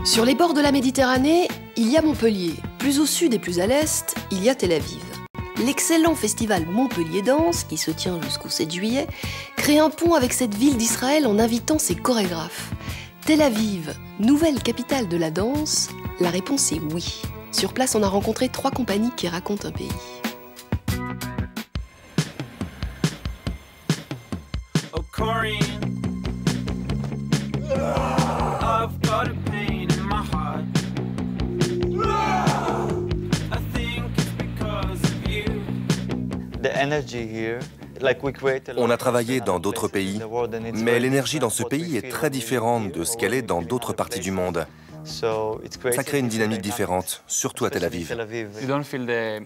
Sur les bords de la Méditerranée, il y a Montpellier. Plus au sud et plus à l'est, il y a Tel Aviv. L'excellent festival Montpellier Danse, qui se tient jusqu'au 7 juillet, crée un pont avec cette ville d'Israël en invitant ses chorégraphes. Tel Aviv, nouvelle capitale de la danse? La réponse est oui. Sur place, on a rencontré 3 compagnies qui racontent un pays. On a travaillé dans d'autres pays, mais l'énergie dans ce pays est très différente de ce qu'elle est dans d'autres parties du monde. Ça crée une dynamique différente, surtout à Tel Aviv.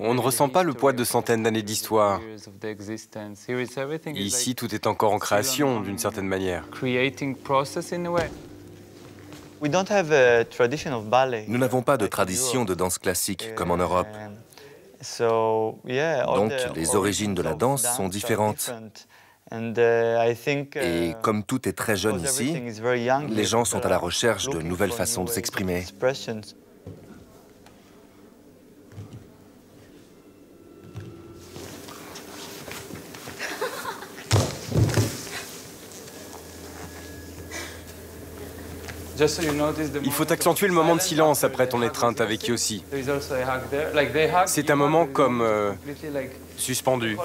On ne ressent pas le poids de centaines d'années d'histoire. Ici, tout est encore en création, d'une certaine manière. Nous n'avons pas de tradition de danse classique comme en Europe. Donc, les origines de la danse sont différentes. Et comme tout est très jeune ici, les gens sont à la recherche de nouvelles façons de s'exprimer. Il faut accentuer le moment de silence après ton étreinte avec Yossi. C'est un moment comme suspendu.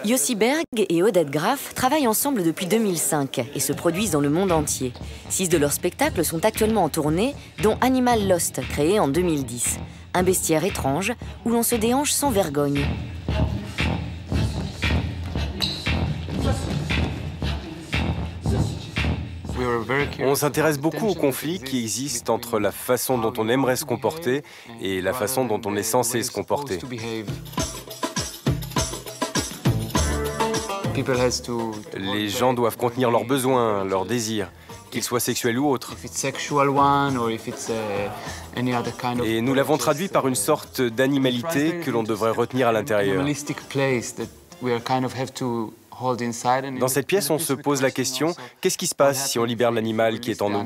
Yossi Berg et Odette Graff travaillent ensemble depuis 2005 et se produisent dans le monde entier. 6 de leurs spectacles sont actuellement en tournée, dont Animal Lost, créé en 2010. Un bestiaire étrange où l'on se déhanche sans vergogne. On s'intéresse beaucoup aux conflits qui existent entre la façon dont on aimerait se comporter et la façon dont on est censé se comporter. Les gens doivent contenir leurs besoins, leurs désirs, qu'ils soient sexuels ou autres. Et nous l'avons traduit par une sorte d'animalité que l'on devrait retenir à l'intérieur. Dans cette pièce, on se pose la question, qu'est-ce qui se passe si on libère l'animal qui est en nous ?